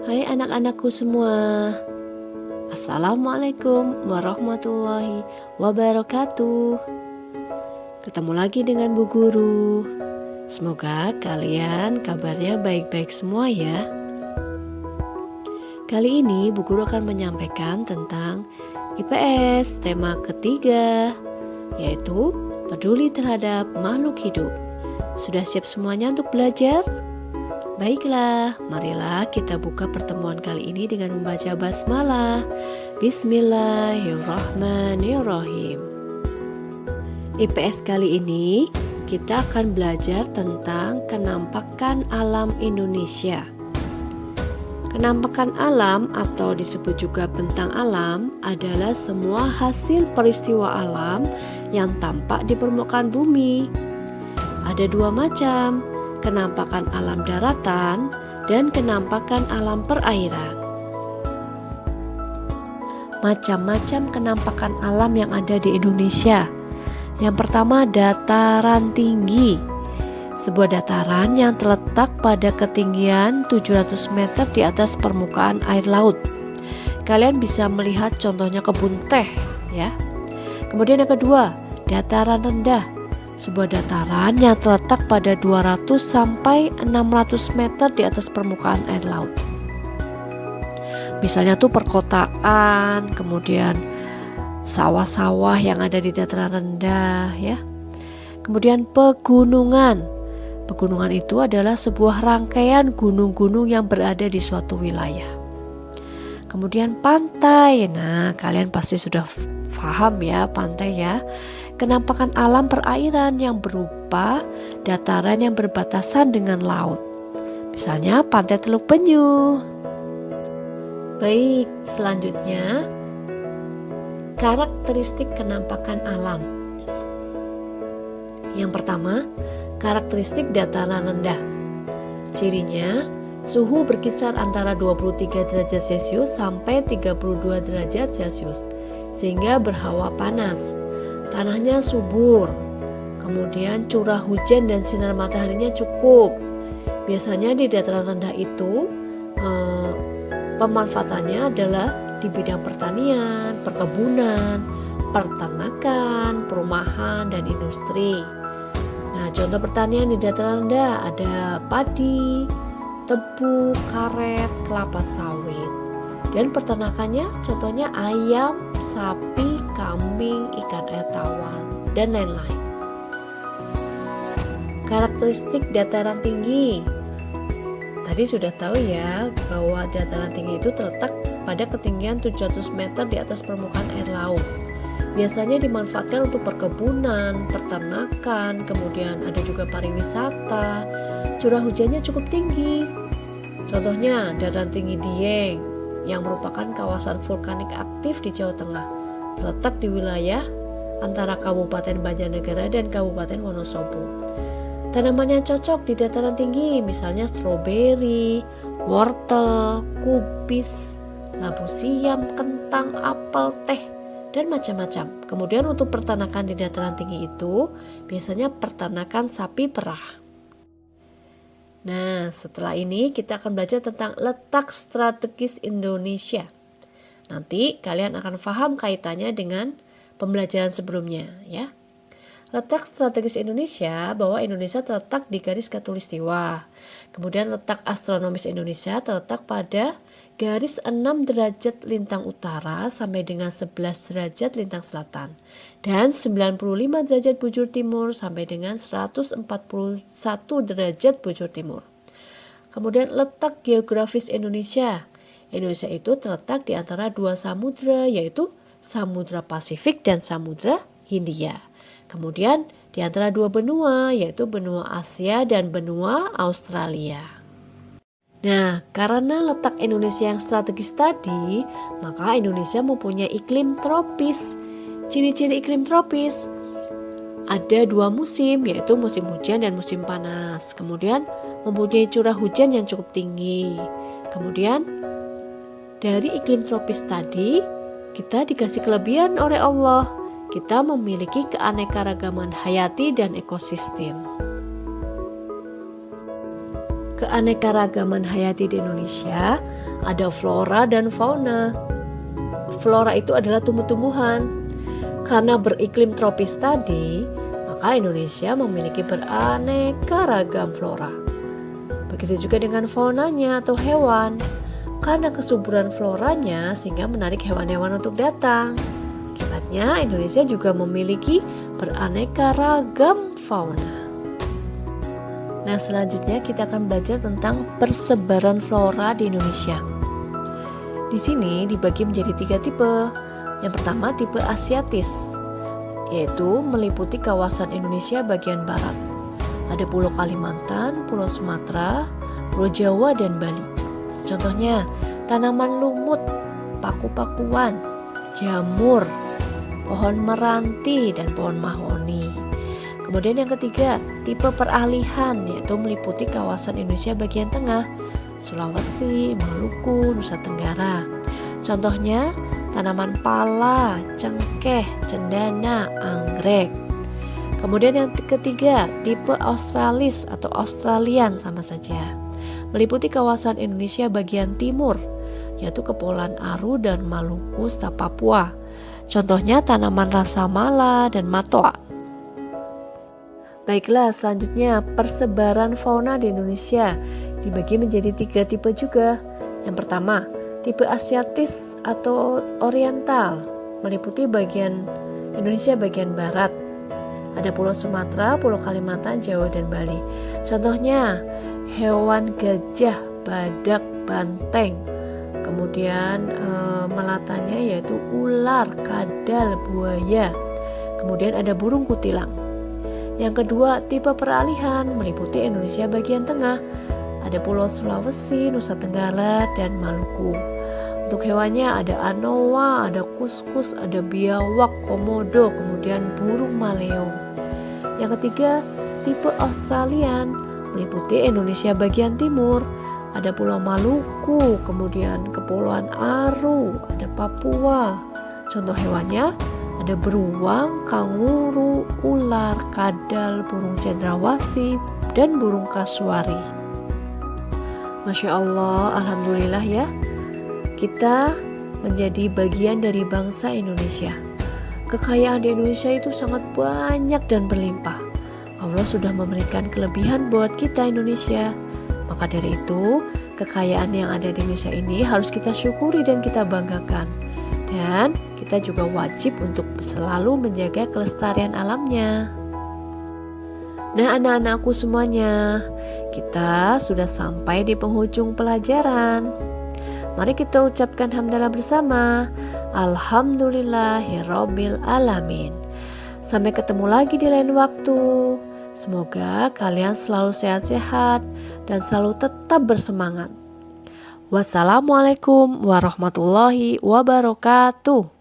Hai anak-anakku semua, Assalamualaikum warahmatullahi wabarakatuh. Ketemu lagi dengan Bu Guru. Semoga kalian kabarnya baik-baik semua ya. Kali ini Bu Guru akan menyampaikan tentang IPS tema ketiga, yaitu peduli terhadap makhluk hidup. Sudah siap semuanya untuk belajar? Baiklah, marilah kita buka pertemuan kali ini dengan membaca basmalah. Bismillahirrahmanirrahim. IPS kali ini kita akan belajar tentang kenampakan alam Indonesia. Kenampakan alam atau disebut juga bentang alam adalah semua hasil peristiwa alam yang tampak di permukaan bumi. Ada dua macam, kenampakan alam daratan dan kenampakan alam perairan. Macam-macam kenampakan alam yang ada di Indonesia. Yang pertama, dataran tinggi. Sebuah dataran yang terletak pada ketinggian 700 meter di atas permukaan air laut. Kalian bisa melihat contohnya kebun teh ya. Kemudian yang kedua, dataran rendah. Sebuah dataran yang terletak pada 200 sampai 600 meter di atas permukaan air laut. Misalnya tuh perkotaan, kemudian sawah-sawah yang ada di dataran rendah ya. Kemudian pegunungan. Pegunungan itu adalah sebuah rangkaian gunung-gunung yang berada di suatu wilayah. Kemudian pantai. Nah, kalian pasti sudah paham ya pantai ya. Kenampakan alam perairan yang berupa dataran yang berbatasan dengan laut. Misalnya pantai Teluk Penyu. Baik, selanjutnya karakteristik kenampakan alam. Yang pertama, karakteristik dataran rendah. Cirinya, suhu berkisar antara 23 derajat Celcius sampai 32 derajat Celcius, sehingga berhawa panas. Tanahnya subur, kemudian curah hujan dan sinar mataharinya cukup. Biasanya di dataran rendah itu pemanfaatannya adalah di bidang pertanian, perkebunan, peternakan, perumahan, dan industri. Nah, contoh pertanian di dataran rendah ada padi, tebu, karet, kelapa sawit. Dan peternakannya contohnya ayam, sapi, kambing, ikan air tawar, dan lain-lain. Karakteristik dataran tinggi. Tadi sudah tahu ya bahwa dataran tinggi itu terletak pada ketinggian 700 meter di atas permukaan air laut. Biasanya dimanfaatkan untuk perkebunan, peternakan, kemudian ada juga pariwisata. Curah hujannya cukup tinggi. Contohnya dataran tinggi Dieng yang merupakan kawasan vulkanik aktif di Jawa Tengah, terletak di wilayah antara Kabupaten Banjarnegara dan Kabupaten Wonosobo. Tanaman yang cocok di dataran tinggi misalnya stroberi, wortel, kubis, labu siam, kentang, apel, teh, dan macam-macam. Kemudian untuk peternakan di dataran tinggi itu biasanya peternakan sapi perah. Nah, setelah ini kita akan belajar tentang letak strategis Indonesia. Nanti kalian akan paham kaitannya dengan pembelajaran sebelumnya ya. Letak strategis Indonesia bahwa Indonesia terletak di garis khatulistiwa. Kemudian letak astronomis Indonesia terletak pada garis 6 derajat lintang utara sampai dengan 11 derajat lintang selatan. Dan 95 derajat bujur timur sampai dengan 141 derajat bujur timur. Kemudian letak geografis Indonesia. Indonesia itu terletak di antara dua samudra, yaitu Samudra Pasifik dan Samudra Hindia. Kemudian di antara dua benua, yaitu benua Asia dan benua Australia. Nah, karena letak Indonesia yang strategis tadi, maka Indonesia mempunyai iklim tropis. Ciri-ciri iklim tropis, ada dua musim, yaitu musim hujan dan musim panas. Kemudian mempunyai curah hujan yang cukup tinggi. Kemudian dari iklim tropis tadi, kita dikasih kelebihan oleh Allah. Kita memiliki keanekaragaman hayati dan ekosistem. keanekaragaman hayati di Indonesia ada flora dan fauna. Flora itu adalah tumbuh-tumbuhan. Karena beriklim tropis tadi, maka Indonesia memiliki beraneka ragam flora. Begitu juga dengan faunanya atau hewan. Karena kesuburan floranya sehingga menarik hewan-hewan untuk datang. Akibatnya Indonesia juga memiliki beraneka ragam fauna. Nah, selanjutnya kita akan belajar tentang persebaran flora di Indonesia. Di sini dibagi menjadi 3 tipe. Yang pertama tipe Asiatis, yaitu meliputi kawasan Indonesia bagian barat. Ada Pulau Kalimantan, Pulau Sumatera, Pulau Jawa, dan Bali. Contohnya tanaman lumut, paku-pakuan, jamur, pohon meranti, dan pohon mahoni. Kemudian yang ketiga, tipe peralihan, yaitu meliputi kawasan Indonesia bagian tengah, Sulawesi, Maluku, Nusa Tenggara. Contohnya tanaman pala, cengkeh, cendana, anggrek. Kemudian yang ketiga, tipe Australis atau Australian sama saja. Meliputi kawasan Indonesia bagian timur, yaitu Kepulauan Aru dan Maluku serta Papua. Contohnya tanaman rasamala dan matoa. Baiklah, selanjutnya persebaran fauna di Indonesia dibagi menjadi 3 tipe juga. Yang pertama, tipe Asiatis atau Oriental, meliputi bagian Indonesia bagian barat. Ada Pulau Sumatera, Pulau Kalimantan, Jawa, dan Bali. Contohnya hewan gajah, badak, banteng. Kemudian melatanya yaitu ular, kadal, buaya. Kemudian ada burung kutilang. Yang kedua, tipe peralihan meliputi Indonesia bagian tengah. Ada Pulau Sulawesi, Nusa Tenggara, dan Maluku. Untuk hewannya ada anoa, ada kuskus, ada biawak, komodo, kemudian burung maleo. Yang ketiga, tipe Australian meliputi Indonesia bagian timur. Ada Pulau Maluku, kemudian Kepulauan Aru, ada Papua. Contoh hewannya ada beruang, kanguru, ular, kadal, burung cendrawasih, dan burung kasuari. Masya Allah, alhamdulillah ya, kita menjadi bagian dari bangsa Indonesia. Kekayaan di Indonesia itu sangat banyak dan berlimpah. Allah sudah memberikan kelebihan buat kita Indonesia. Maka dari itu, kekayaan yang ada di Indonesia ini harus kita syukuri dan kita banggakan. Dan kita juga wajib untuk selalu menjaga kelestarian alamnya. Nah, anak-anakku semuanya, kita sudah sampai di penghujung pelajaran. Mari kita ucapkan hamdalah bersama. Alhamdulillahirabbil alamin. Sampai ketemu lagi di lain waktu. Semoga kalian selalu sehat-sehat dan selalu tetap bersemangat. Wassalamualaikum warahmatullahi wabarakatuh.